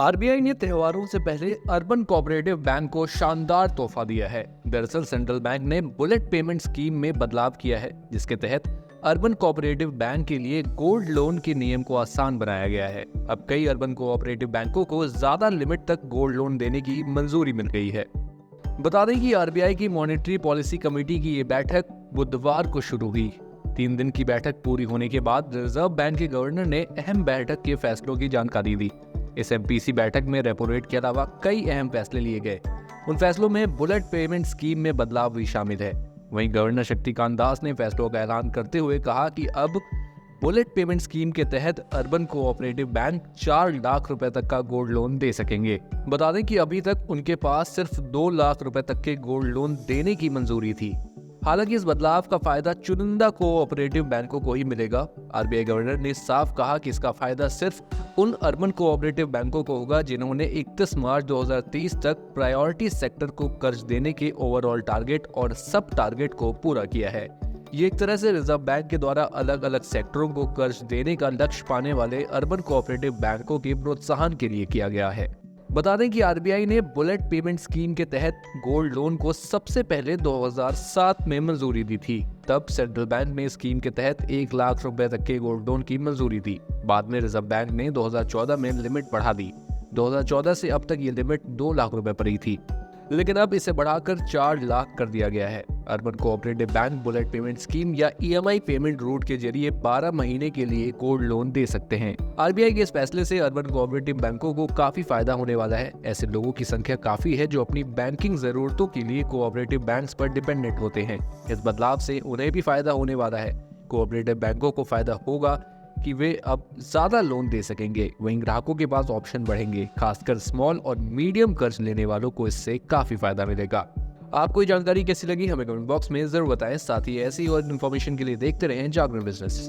RBI ने त्योहारों से पहले अर्बन कोऑपरेटिव बैंक को शानदार तोहफा दिया है। दरअसल सेंट्रल बैंक ने बुलेट पेमेंट स्कीम में बदलाव किया है, जिसके तहत अर्बन कोऑपरेटिव बैंक के लिए गोल्ड लोन के नियम को आसान बनाया गया है। अब कई अर्बन कोऑपरेटिव बैंकों को ज्यादा लिमिट तक गोल्ड लोन देने की मंजूरी मिल गई है। बता दें कि आरबीआई की मॉनेटरी पॉलिसी कमेटी की ये बैठक बुधवार को शुरू हुई। 3 दिन की बैठक पूरी होने के बाद रिजर्व बैंक के गवर्नर ने अहम बैठक के फैसलों की जानकारी दी। इस एमपीसी बैठक में रेपो रेट के अलावा कई अहम फैसले लिए गए। उन फैसलों में बुलेट पेमेंट स्कीम में बदलाव भी शामिल है। वहीं गवर्नर शक्तिकांत दास ने फैसलों का ऐलान करते हुए कहा कि अब बुलेट पेमेंट स्कीम के तहत अर्बन कोऑपरेटिव बैंक 4 लाख रुपए तक का गोल्ड लोन दे सकेंगे। बता दें कि अभी तक उनके पास सिर्फ 2 लाख रुपए तक के गोल्ड लोन देने की मंजूरी थी। हालांकि इस बदलाव का फायदा चुनिंदा कोऑपरेटिव बैंकों को ही मिलेगा। आरबीआई गवर्नर ने साफ कहा कि इसका फायदा सिर्फ उन अर्बन कोऑपरेटिव बैंकों को होगा जिन्होंने 31 मार्च 2030 तक प्रायोरिटी सेक्टर को कर्ज देने के ओवरऑल टारगेट और सब टारगेट को पूरा किया है। ये एक तरह से रिजर्व बैंक के द्वारा अलग अलग सेक्टरों को कर्ज देने का लक्ष्य पाने वाले अर्बन कोऑपरेटिव बैंकों के प्रोत्साहन के लिए किया गया है। बता दें कि आरबीआई ने बुलेट पेमेंट स्कीम के तहत गोल्ड लोन को सबसे पहले 2007 में मंजूरी दी थी। तब सेंट्रल बैंक ने स्कीम के तहत 1 लाख रुपए तक के गोल्ड लोन की मंजूरी दी। बाद में रिजर्व बैंक ने 2014 में लिमिट बढ़ा दी। 2014 से अब तक ये लिमिट 2 लाख रुपए पर ही थी, लेकिन अब इसे बढ़ाकर 4 लाख कर दिया गया है। Urban cooperative bank bullet payment scheme या ईएमआई पेमेंट रूट के जरिए 12 महीने के लिए गोल्ड लोन दे सकते हैं। आरबीआई के इस फैसले से अर्बन कोऑपरेटिव बैंकों को काफी फायदा होने वाला है। ऐसे लोगों की संख्या काफी है जो अपनी बैंकिंग जरूरतों के लिए कोऑपरेटिव बैंक्स पर डिपेंडेंट होते हैं। इस बदलाव से उन्हें भी फायदा होने वाला है। कोऑपरेटिव बैंकों को फायदा होगा कि वे अब ज्यादा लोन दे सकेंगे। वहीं ग्राहकों के पास ऑप्शन बढ़ेंगे। खासकर स्मॉल और मीडियम कर्ज लेने वालों को इससे काफी फायदा मिलेगा। आपको ये जानकारी कैसी लगी हमें कमेंट बॉक्स में जरूर बताएं। साथ ही ऐसी और इन्फॉर्मेशन के लिए देखते रहें जागरण बिजनेस।